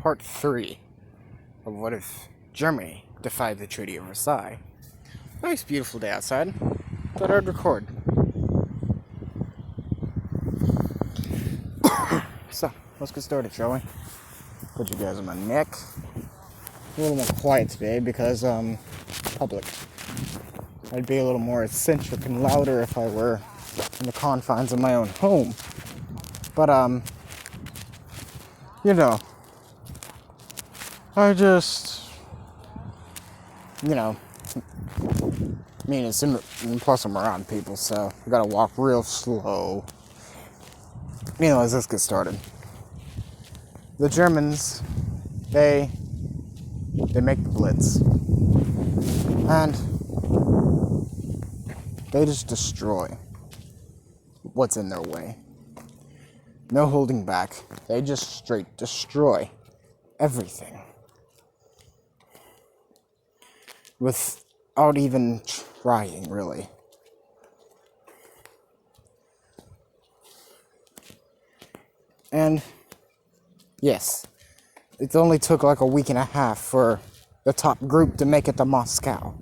part 3 of what if Germany defied the Treaty of Versailles. Nice, beautiful day outside. Thought I'd record. So, let's get started, shall we? Put you guys on my neck. A little more quiet today because, public. I'd be a little more eccentric and louder if I were in the confines of my own home. But, you know, I just, plus I'm around people, so I gotta walk real slow. Anyways, let's get started. The Germans, they make the Blitz. And they just destroy what's in their way. No holding back. They just straight destroy everything. Without even trying, really. And, yes, it only took like a week and a half for the top group to make it to Moscow.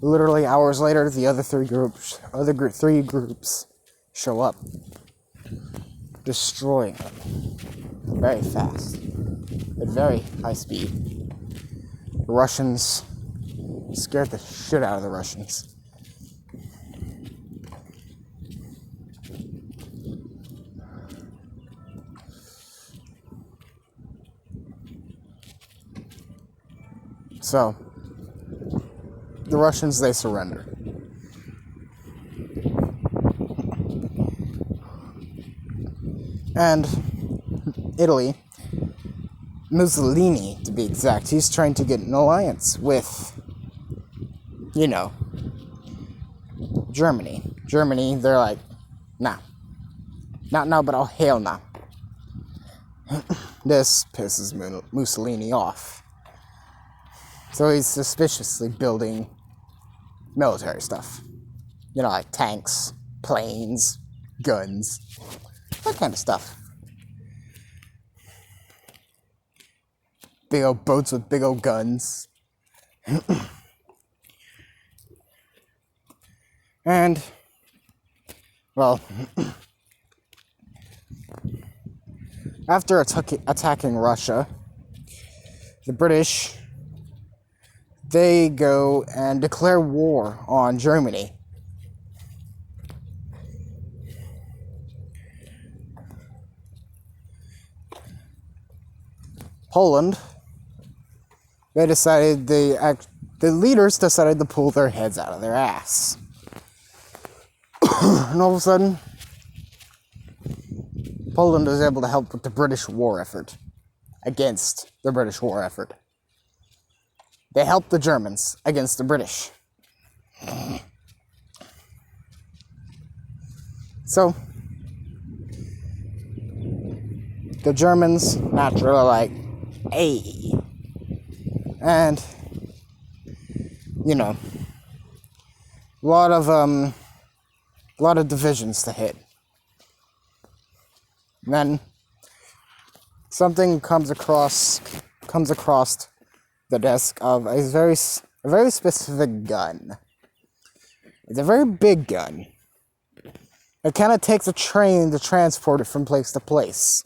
Literally hours later, the other three groups show up, destroying them very fast, at very high speed. The Russians scared the shit out of the Russians. So, the Russians, they surrendered. And Italy, Mussolini to be exact, he's trying to get an alliance with, Germany. Germany, they're like, nah. Not now, but oh hell no. This pisses Mussolini off. So he's suspiciously building military stuff. Like tanks, planes, guns, that kind of stuff. Big old boats with big old guns. And, well, after attacking Russia, the British, they go and declare war on Germany. Poland, they decided, the leaders decided to pull their heads out of their ass. And all of a sudden, Poland was able to help with the British war effort. Against the British war effort. They helped the Germans against the British. So, the Germans naturally are like, hey. And, a lot of divisions to hit. And then something comes across the desk of a very specific gun. It's a very big gun. It kind of takes a train to transport it from place to place.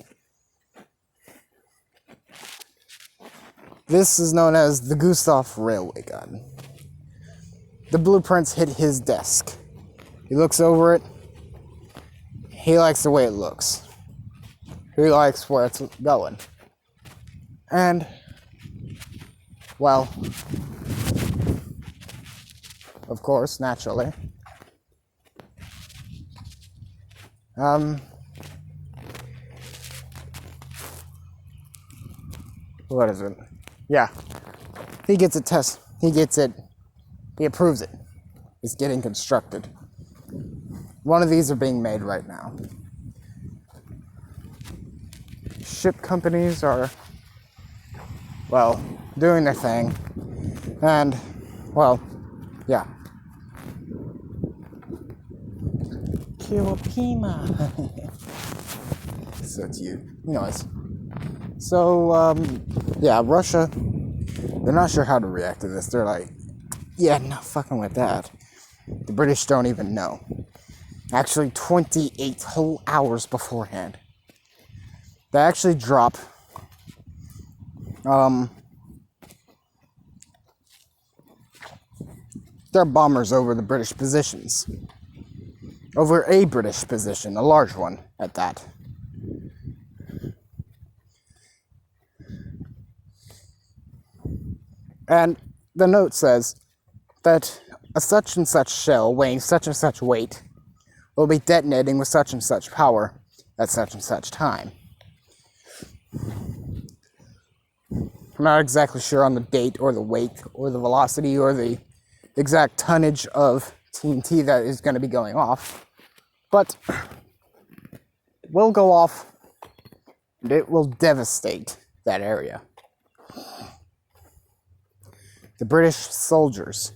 This is known as the Gustav Railway Gun. The blueprints hit his desk. He looks over it. He likes the way it looks. He likes where it's going. And, well, of course, naturally, what is it? Yeah, he gets it he approves it. It's getting constructed. One of these are being made right now. Ship companies are, well, doing their thing. And, well, yeah. Kiropima. So cute. Nice. So, yeah, Russia, they're not sure how to react to this. They're like, yeah, not fucking with that. The British don't even know. Actually, 28 whole hours beforehand. They actually drop, their bombers over the British positions. Over a British position, a large one at that. And the note says that a such and such shell weighing such and such weight will be detonating with such and such power at such and such time. I'm not exactly sure on the date or the weight or the velocity or the exact tonnage of TNT that is going to be going off, but it will go off and it will devastate that area. The British soldiers,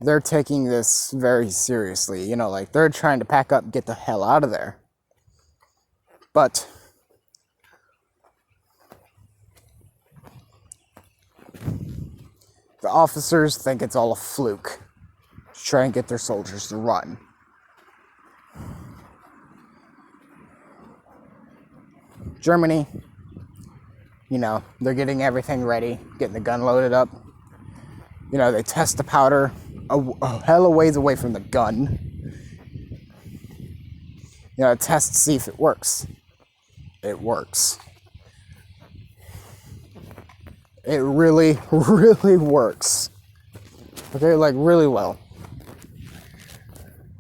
they're taking this very seriously, like they're trying to pack up and get the hell out of there. But the officers think it's all a fluke to try and get their soldiers to run. Germany, they're getting everything ready, getting the gun loaded up. They test the powder a hella ways away from the gun. Test to see if it works. It works. It really, really works. Okay, like really well.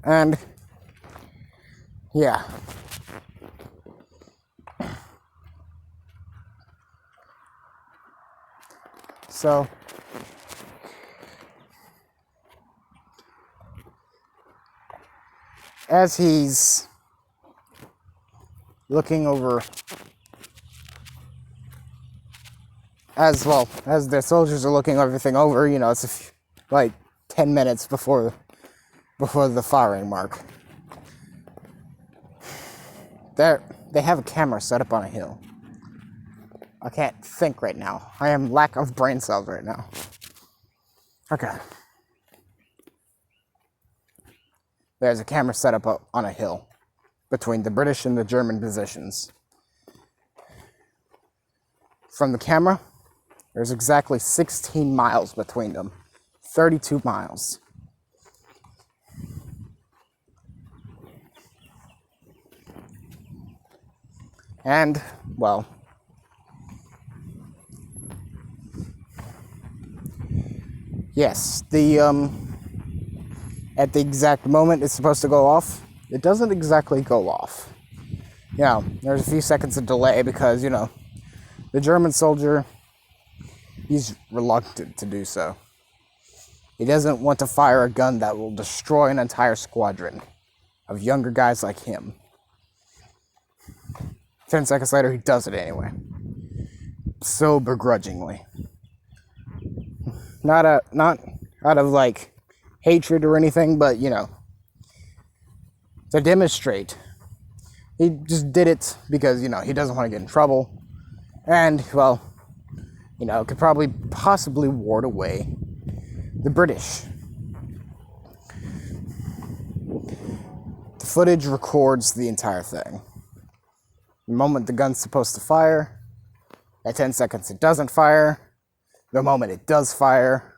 And yeah. So as he's looking over, as the soldiers are looking everything over, it's like 10 minutes before the firing mark. They have a camera set up on a hill. I can't think right now. I am lack of brain cells right now. Okay. There's a camera set up on a hill between the British and the German positions. From the camera, there's exactly 16 miles between them. 32 miles. And, well, yes, at the exact moment it's supposed to go off, it doesn't exactly go off. There's a few seconds of delay because, the German soldier, he's reluctant to do so. He doesn't want to fire a gun that will destroy an entire squadron of younger guys like him. 10 seconds later, he does it anyway. So begrudgingly. Not out of like hatred or anything, but to demonstrate. He just did it because, he doesn't want to get in trouble. And, well, could probably possibly ward away the British. The footage records the entire thing. The moment the gun's supposed to fire, at 10 seconds it doesn't fire. The moment it does fire,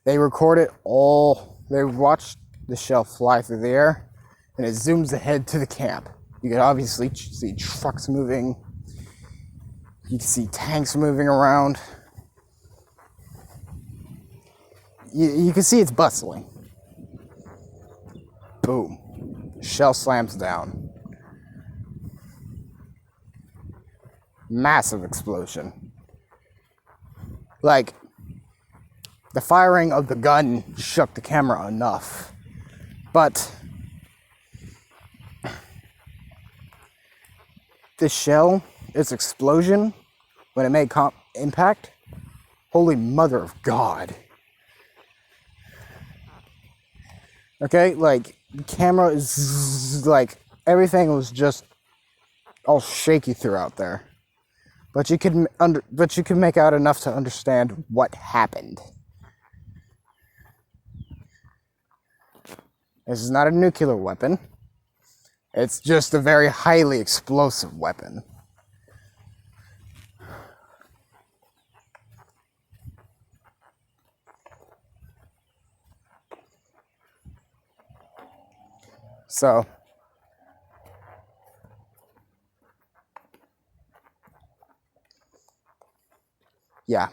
they record it all. They watch the shell fly through the air, and it zooms ahead to the camp. You can obviously see trucks moving. You can see tanks moving around. You can see it's bustling. Boom. Shell slams down. Massive explosion. Like, the firing of the gun shook the camera enough. But the shell, its explosion, when it made impact, holy mother of God. Okay, like, the camera is, like, everything was just all shaky throughout there. But you could make out enough to understand what happened. This is not a nuclear weapon. It's just a very highly explosive weapon. So, yeah.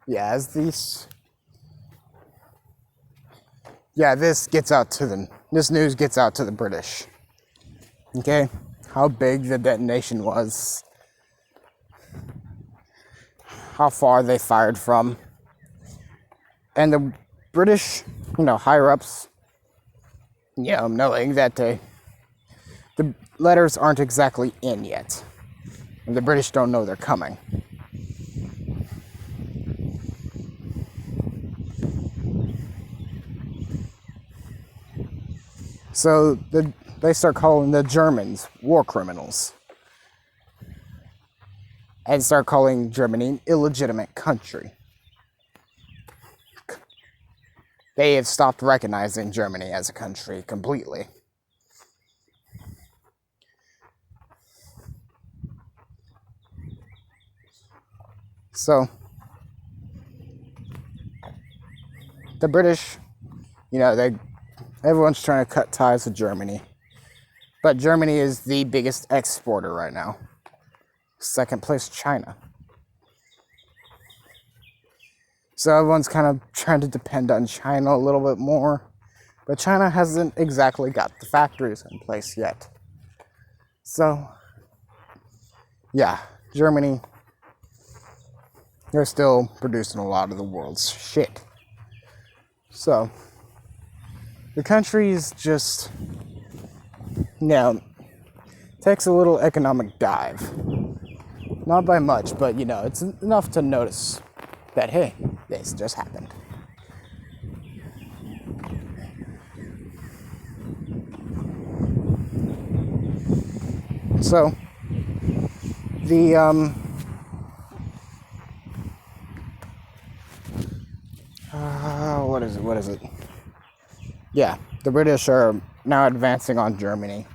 Yeah, as these... Yeah, this news gets out to the British. Okay? How big the detonation was. How far they fired from. And the British, higher-ups, knowing that the letters aren't exactly in yet. And the British don't know they're coming. So they start calling the Germans war criminals. And start calling Germany an illegitimate country. They have stopped recognizing Germany as a country completely. So, the British, everyone's trying to cut ties with Germany. But Germany is the biggest exporter right now. Second place, China. So everyone's kind of trying to depend on China a little bit more. But China hasn't exactly got the factories in place yet. So, yeah, Germany, they're still producing a lot of the world's shit. So, the country is just, takes a little economic dive. Not by much, but, it's enough to notice that, hey, this just happened. So, what is it? Yeah, the British are now advancing on Germany.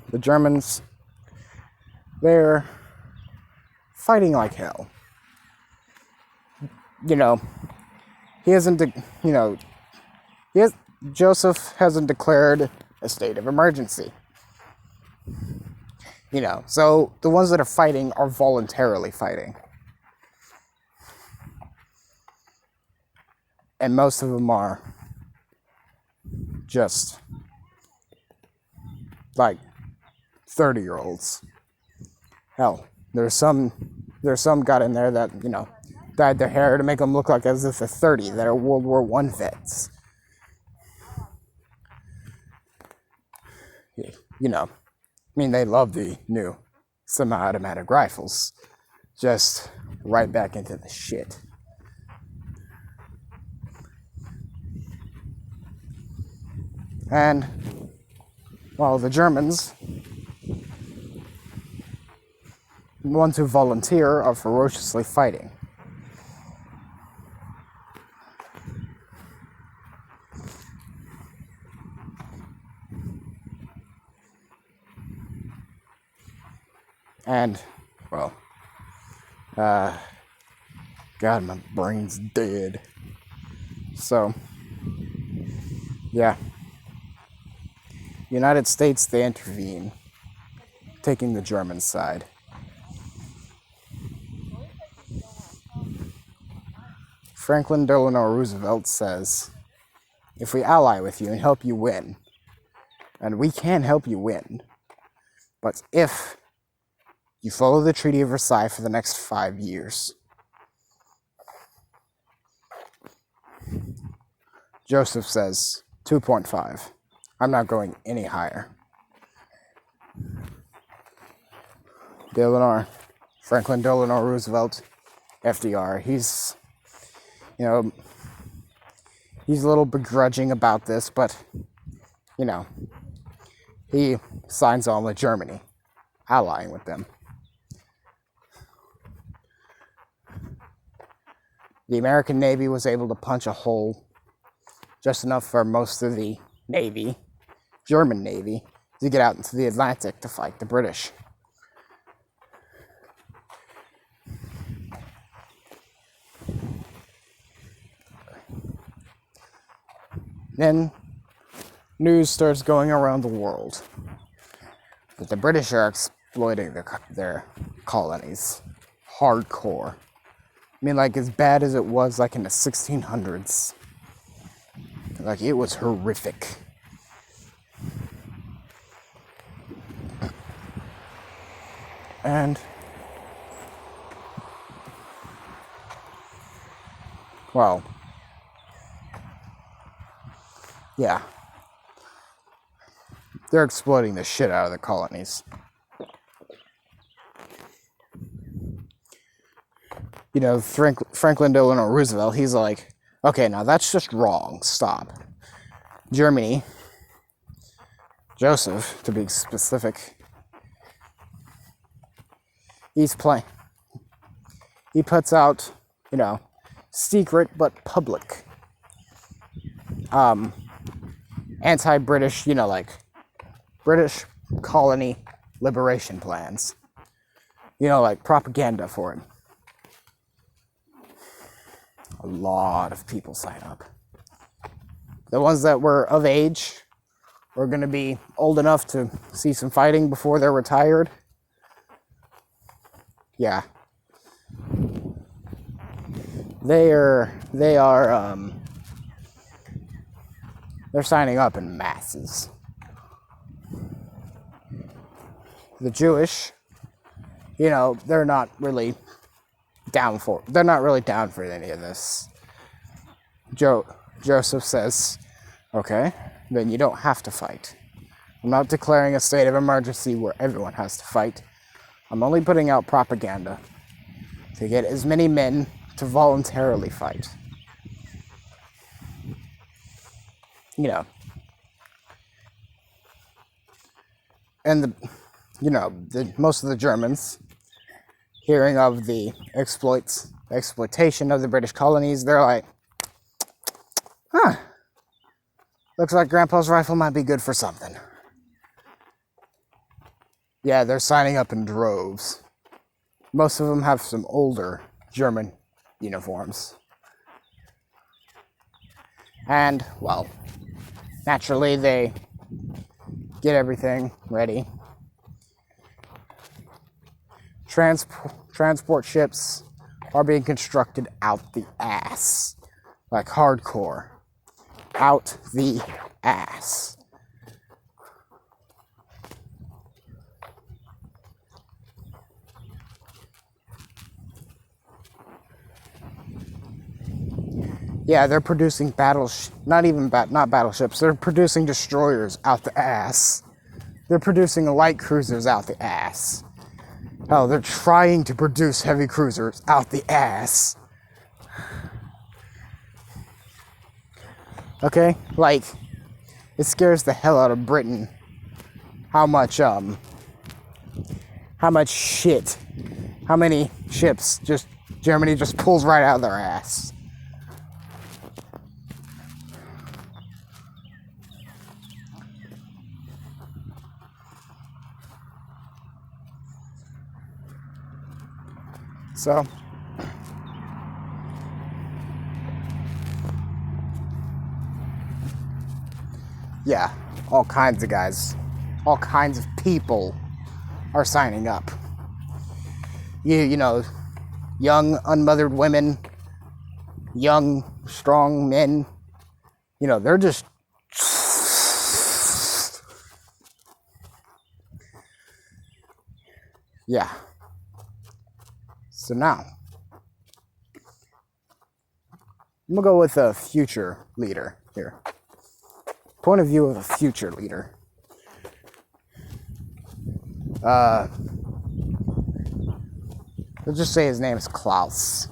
The Germans, they're fighting like hell. Joseph hasn't declared a state of emergency. So the ones that are fighting are voluntarily fighting. And most of them are just like 30-year-olds. Hell, there's some got in there that, dyed their hair to make them look like as if they're 30, that are World War I vets. They love the new semi-automatic rifles. Just right back into the shit. And while the Germans, the ones who volunteer, are ferociously fighting. And, well, God, my brain's dead. So, yeah. United States, they intervene, taking the German side. Franklin Delano Roosevelt says, if we ally with you and help you win, and we can help you win, but if you follow the Treaty of Versailles for the next 5 years. Joseph says 2.5. I'm not going any higher. Franklin Delano Roosevelt FDR. He's, you know, he's a little begrudging about this, but, you know, he signs on with Germany, allying with them. The American Navy was able to punch a hole just enough for most of the Navy, German Navy, to get out into the Atlantic to fight the British. Then news starts going around the world that the British are exploiting their colonies hardcore. I mean, like, as bad as it was, like, in the 1600s. Like, it was horrific. And, well, yeah. They're exploiting the shit out of the colonies. You know, Franklin Delano Roosevelt, he's like, okay, now that's just wrong. Stop. Germany, Joseph, to be specific, he puts out, you know, secret but public anti-British, you know, like British colony liberation plans, you know, like propaganda for him. A lot of people sign up. The ones that were of age were going to be old enough to see some fighting before they're retired. Yeah. They're signing up in masses. The Jewish, you know, they're not really down for any of this. Joseph says, okay, then you don't have to fight. I'm not declaring a state of emergency where everyone has to fight. I'm only putting out propaganda to get as many men to voluntarily fight. You know. And most of the Germans, hearing of the exploitation of the British colonies, they're like, looks like Grandpa's rifle might be good for something. Yeah, they're signing up in droves. Most of them have some older German uniforms. And, well, naturally they get everything ready. Transport ships are being constructed out the ass. Like hardcore. Out the ass. Yeah, they're producing not battleships, they're producing destroyers out the ass. They're producing light cruisers out the ass. Hell, they're trying to produce heavy cruisers out the ass. Okay? Like, it scares the hell out of Britain how many ships Germany just pulls right out of their ass. So, yeah, all kinds of guys, all kinds of people are signing up. You know, young, unmothered women, young, strong men, you know, they're just, yeah. So now, I'm going to go with a future leader here. Point of view of a future leader. Let's just say his name is Klaus.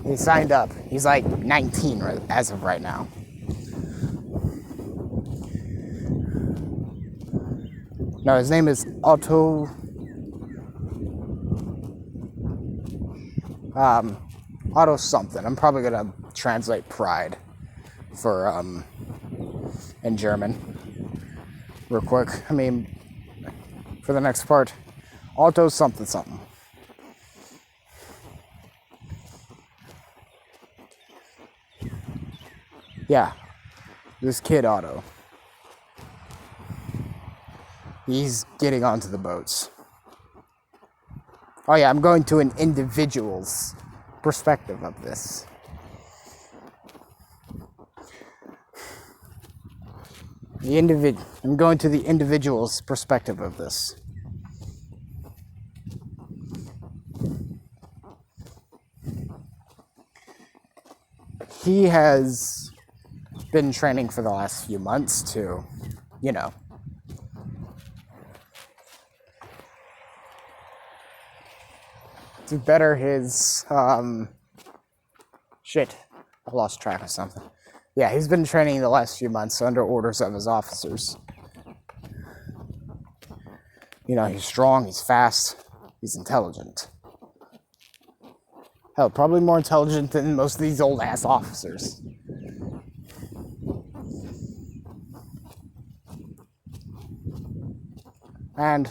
He signed up. He's like 19 as of right now. No, his name is Otto. Otto something. I'm probably gonna translate pride for in German real quick. I mean, for the next part, Otto something something. Yeah, this kid Otto. He's getting onto the boats. Oh yeah, I'm going to an individual's perspective of this. I'm going to the individual's perspective of this. He has been training for the last few months to, to better his, shit, I lost track of something. Yeah, he's been training the last few months under orders of his officers. He's strong, he's fast, he's intelligent. Hell, probably more intelligent than most of these old-ass officers. And,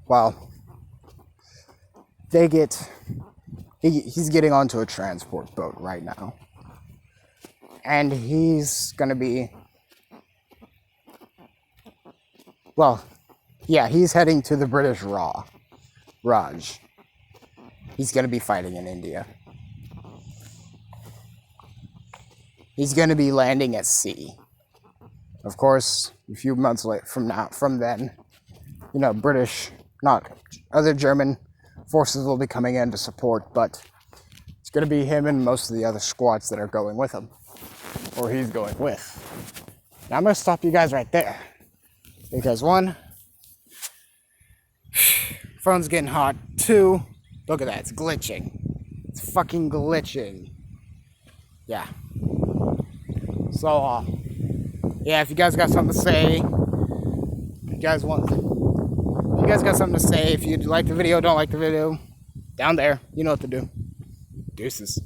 well, he's getting onto a transport boat right now. And he's gonna be, he's heading to the British Raj. He's gonna be fighting in India. He's gonna be landing at sea. Of course, a few months from then, other German forces will be coming in to support, but it's going to be him and most of the other squads that are going with him, or he's going with. Now I'm going to stop you guys right there, because one, phone's getting hot. Two, look at that, it's glitching. It's fucking glitching. Yeah. So, if you guys got something to say, if you guys got something to say, if you like the video, don't like the video, down there, you know what to do. Deuces.